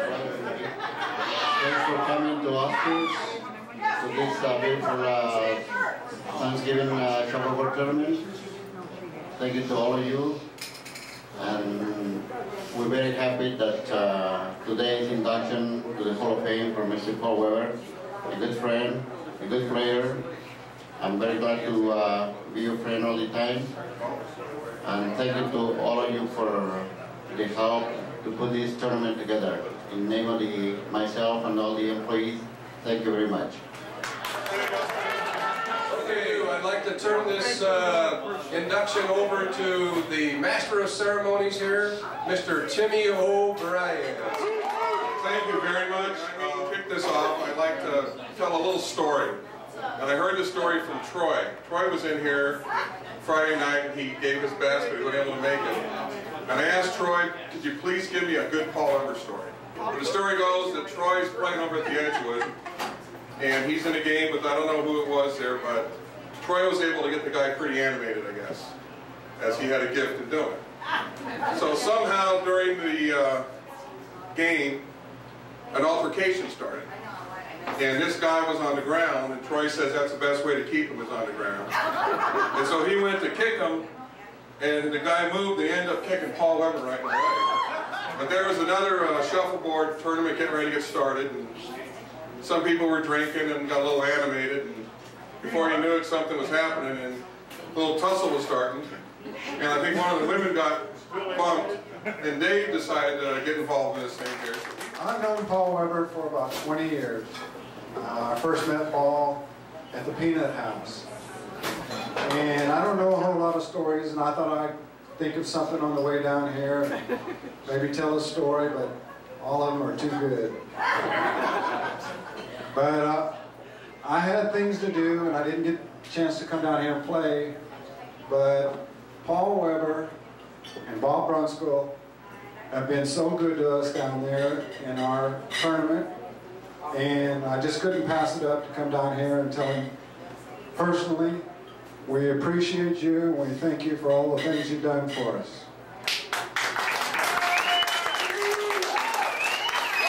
Thanks for coming to Austin to this beautiful Thanksgiving shuffleboard tournament. Thank you to all of you. And we're very happy that today's induction to the Hall of Fame for Mr. Paul Weber, a good friend, a good player. I'm very glad to be your friend all the time. And thank you to all of you for the help to put this tournament together. In the name of myself and all the employees, thank you very much. Okay, I'd like to turn this induction over to the Master of Ceremonies here, Mr. Timmy O'Brien. Thank you very much. I'll kick this off. I'd like to tell a little story. And I heard the story from Troy. Troy was in here Friday night and he gave his best, but he wasn't able to make it. And I asked Troy, could you please give me a good Paul Weber story? Well, the story goes that Troy's playing over at the Edgewood, and he's in a game, but I don't know who it was there, but Troy was able to get the guy pretty animated, I guess, as he had a gift of doing it. So somehow during the game, an altercation started. And this guy was on the ground, and Troy says that's the best way to keep him is on the ground. And so he went to kick him, and the guy moved, they ended up kicking Paul Weber right in the leg. But there was another shuffleboard tournament getting ready to get started, and some people were drinking and got a little animated, and before you knew it, something was happening, and a little tussle was starting. And I think one of the women got bumped, and Dave decided to get involved in this thing here. I've known Paul Weber for about 20 years. I first met Paul at the Peanut House. And I don't know a whole lot of stories, and I thought I'd think of something on the way down here, and maybe tell a story, but all of them are too good. But I had things to do, and I didn't get a chance to come down here and play, but Paul Weber and Bob Brunskill have been so good to us down there in our tournament, and I just couldn't pass it up to come down here and tell him personally, we appreciate you and we thank you for all the things you've done for us.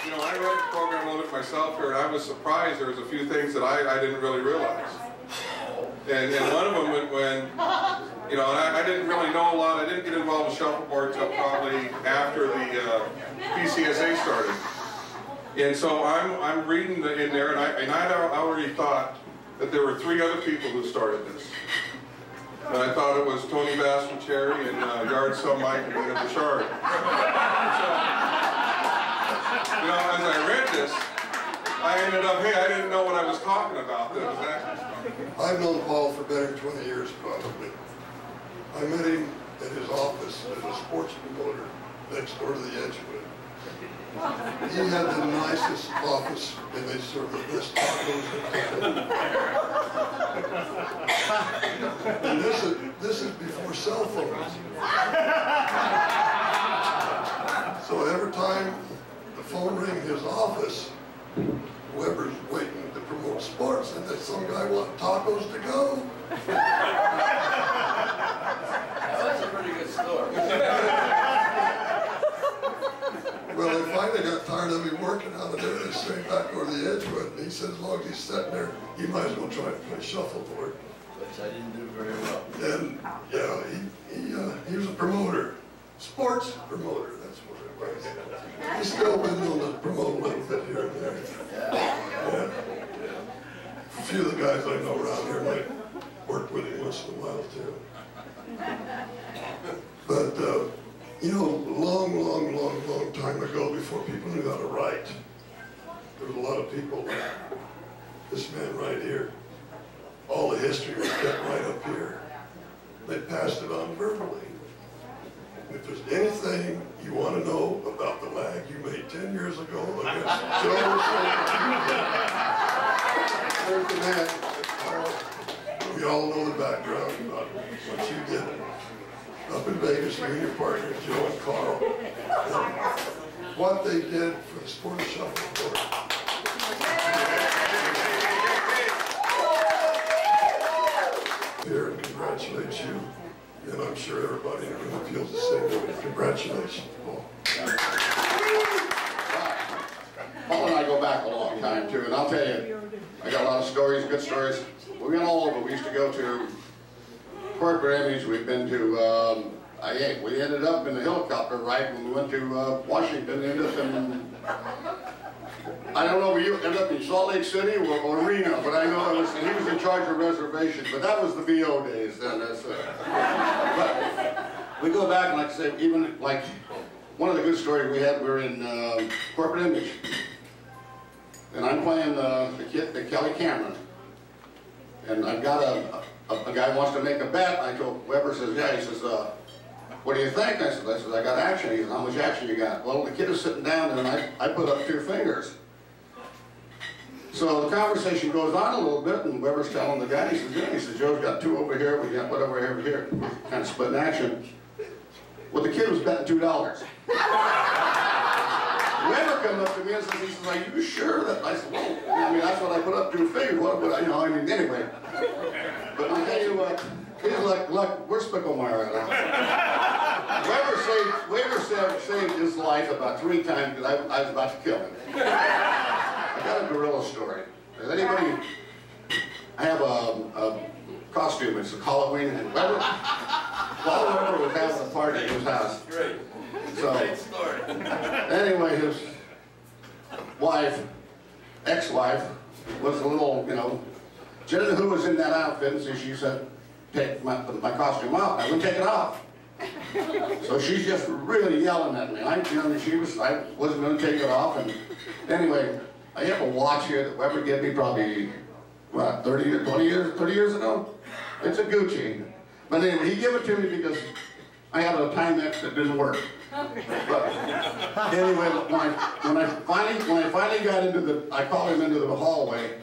You know, I read the program a little bit myself here, and I was surprised there was a few things that I didn't really realize. And one of them, when you know, and I didn't really know a lot. I didn't get involved in shuffleboard until probably after the PCSA started. And so I'm reading in there, and I already thought that there were 3 other people who started this. And I thought it was Tony Bass from Cherry and Yard Sell Mike and William Bouchard. So, you know, as I read this, I ended up, hey, I didn't know what I was talking about. I've known Paul for better than 20 years, probably. I met him at his office as a sports promoter next door to the Edgewood. He had the nicest office, and they served the best tacos in town. And this is before cell phones. So every time the phone rang in his office, Weber's waiting to promote sports, and then some guy want tacos to go. That's a pretty good story. Well, they finally got tired of me working out of there. They straight back over the Edgewood, and he said as long as he's sitting there, he might as well try to play shuffleboard. Which I didn't do very well. And yeah, he was a promoter, sports promoter. That's what it was. He's still been able to promote a little bit here and there. Yeah. A few of the guys I know around here might work with him once in a while too. But you know, long time ago, before people knew how to write, there was a lot of people like this man right here. All the history was kept right up here. They passed it on verbally. If there's anything you want to know about the lag you made 10 years ago against Joe, there's the man. We all know the background about what you did up in Vegas, you and your partner, Joe and Carl. And what they did for the sport of shuffleboard. Here and congratulate you, and I'm sure everybody in the room feels the same way. Congratulations, Paul. I'll tell you, I got a lot of stories, good stories. We went all over. We used to go to corporate image. We've been to, we ended up in a helicopter ride when we went to Washington. Ended up in, I don't know where you ended up in Salt Lake City or Reno, but I know he was in charge of reservations. But that was the VO days then. But we go back, and like I say, even like one of the good stories we had, we were in corporate image. And I'm playing the Kelly Cameron. And I've got a guy wants to make a bet. I told Weber, says, yeah, he says, what do you think? I said, I got action. He says, how much action you got? Well, the kid is sitting down there, and I put up 2 fingers. So the conversation goes on a little bit, and Weber's telling the guy, he says, yeah, he says, Joe's got 2 over here, we got whatever over here. Kind of splitting action. Well, the kid was betting $2. Weber comes up to me and says, he says, are you sure that? I said, well, I mean, that's what I put up 2 fingers. What, you know, I mean, anyway. But I tell you what, he's like, look, where's Spicklemeyer at? Weber saved his life about 3 times because I was about to kill him. I got a gorilla story. Does anybody, I have a costume, it's a Halloween, and Weber was having a party at his house. Great. So, anyway, his wife, ex-wife, was a little, you know, she didn't know who was in that outfit, and so she said, take my costume off. I wouldn't take it off. So she's just really yelling at me. I wasn't going to take it off, and anyway, I have a watch here that Weber gave me probably, what, 30 years ago? It's a Gucci. But anyway, he gave it to me because I had a Timex that didn't work. But anyway, when I finally got into the, I called him into the hallway,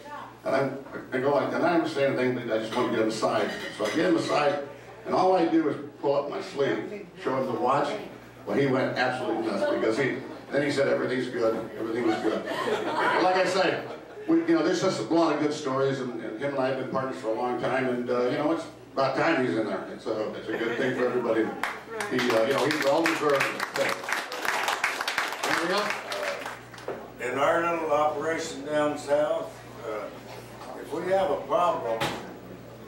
and I go like, and I don't say anything, but I just want to get him aside. So I get him aside, and all I do is pull up my sleeve, show him the watch. Well, he went absolutely nuts because then he said everything's good, everything was good. But like I say, you know, there's just a lot of good stories, and him and I have been partners for a long time, and you know, it's about time he's in there. It's a good thing for everybody. He, you know, he's well deserved. Anything else? In our little operation down south, if we have a problem,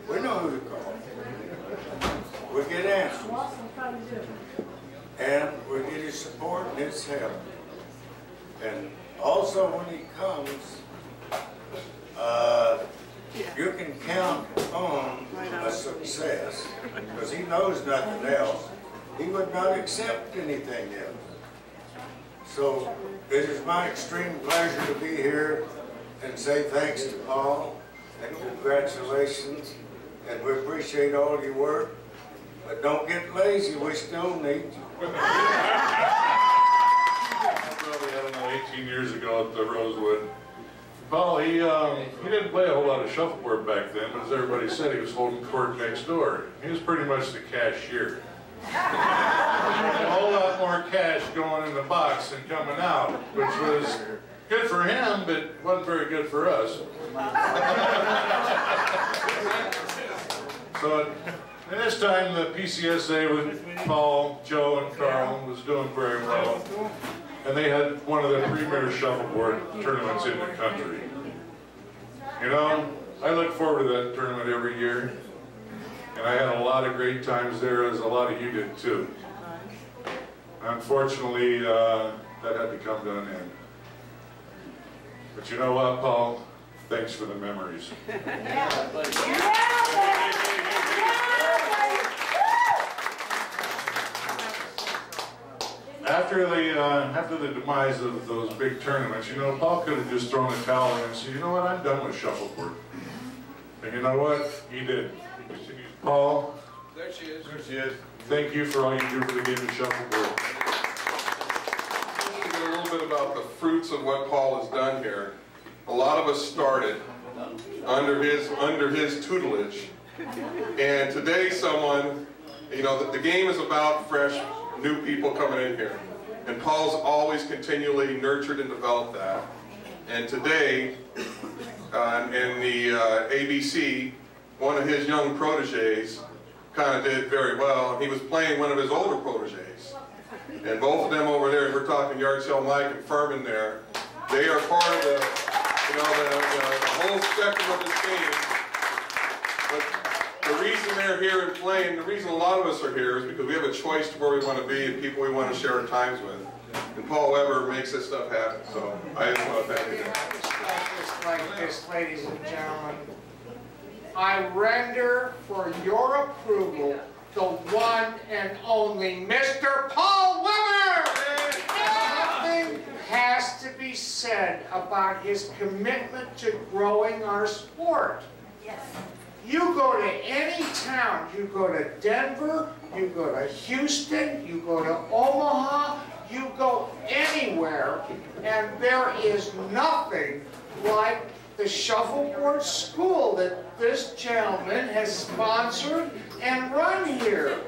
we know who to call. We get answers. And we get his support and his help. And also when he comes, you can count on a success because he knows nothing else. He would not accept anything else. So it is my extreme pleasure to be here and say thanks to Paul and congratulations. And we appreciate all your work. But don't get lazy, we still need you. I probably, I don't know, 18 years ago at the Rosewood. Paul, he didn't play a whole lot of shuffleboard back then, but as everybody said, he was holding court next door. He was pretty much the cashier. A whole lot more cash going in the box than coming out, which was good for him, but wasn't very good for us. So at this time, the PCSA with Paul, Joe, and Carl was doing very well. And they had one of the premier shuffleboard tournaments in the country. You know, I look forward to that tournament every year. And I had a lot of great times there, as a lot of you did too. Unfortunately, that had to come to an end. But you know what, Paul? Thanks for the memories. After the demise of those big tournaments, you know, Paul could have just thrown a towel in and said, you know what, I'm done with shuffleboard. And you know what? He did. He continued. Paul. There she is. There she is. Thank you for all you do for the game of shuffleboard. Just to get a little bit about the fruits of what Paul has done here. A lot of us started under his tutelage. And today someone, you know, the game is about fresh, new people coming in here. And Paul's always continually nurtured and developed that. And today, in the ABC, one of his young proteges kind of did very well. He was playing one of his older proteges. And both of them over there, we're talking Yard Sale Mike and Furman there, they are part of the you know, the whole spectrum of this game. But the reason they're here and playing, the reason a lot of us are here is because we have a choice to where we want to be and people we want to share our times with. And Paul Weber makes this stuff happen. So I just want to thank you. Just like this, ladies and gentlemen, I render for your approval the one and only Mr. Paul Weber! Nothing has to be said about his commitment to growing our sport. Yes. You go to any town, you go to Denver, you go to Houston, you go to Omaha, you go anywhere, and there is nothing like the shuffleboard school that this gentleman has sponsored and run here.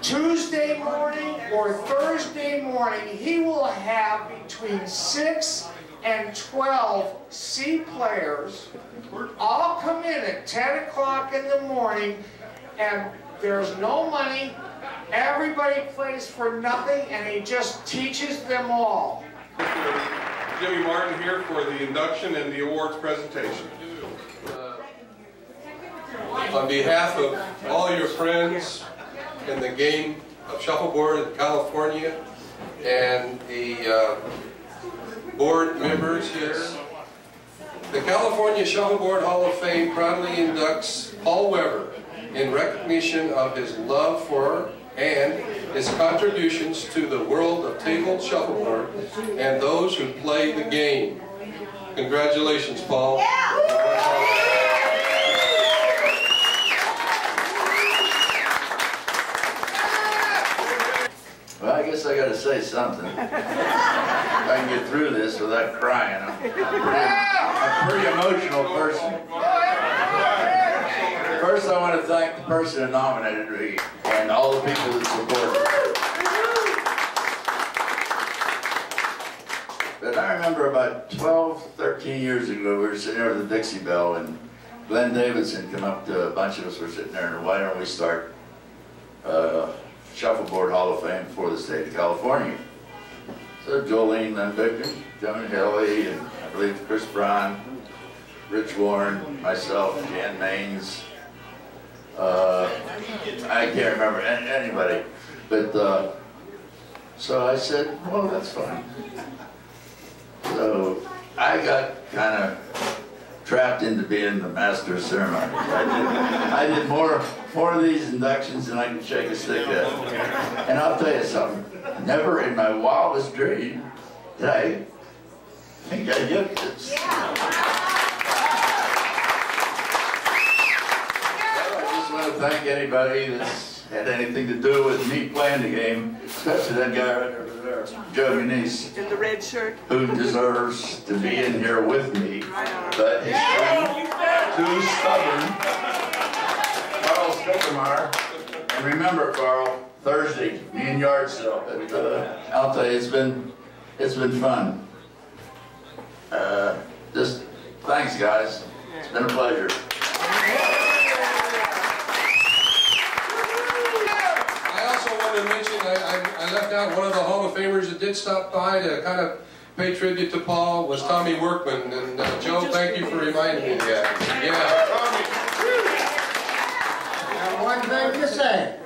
Tuesday morning or Thursday morning, he will have between 6 and 12 C players all come in at 10 o'clock in the morning, and there's no money. Everybody plays for nothing, and he just teaches them all. Jimmy Martin here for the induction and the awards presentation. On behalf of all your friends in the game of shuffleboard in California and the board members here, the California Shuffleboard Hall of Fame proudly inducts Paul Weber in recognition of his love for and his contributions to the world of table shuffleboard and those who play the game. Congratulations, Paul. Well, I guess I got to say something. If I can get through this without crying. I'm a pretty emotional person. First, I want to thank the person who nominated me and all the people that supported me. But I remember about 12, 13 years ago, we were sitting there with the Dixie Bell, and Glenn Davidson came up to a bunch of us were sitting there, and why don't we start Shuffleboard Hall of Fame for the state of California. So Jolene Lindbicken, John Helly, and I believe Chris Brown, Rich Warren, myself, Jan Maines, I can't remember anybody, but so I said, well, that's fine. So I got kind of trapped into being the master of ceremony. I did more of these inductions than I can shake a stick at. And I'll tell you something, never in my wildest dream did I think I'd get this. I want to thank anybody that's had anything to do with me playing the game, especially that guy right over there, Joe Muniz, In the red shirt. who deserves to be in here with me, but he's too stubborn. Carl Spickermeyer, and remember, Carl, Thursday, me and yard sale. But I'll tell you, it's been fun. Just thanks, guys. It's been a pleasure. To mention, I left out one of the Hall of Famers that did stop by to kind of pay tribute to Paul was Tommy Workman, and Joe, thank you for reminding me of that. Now, one thing to say.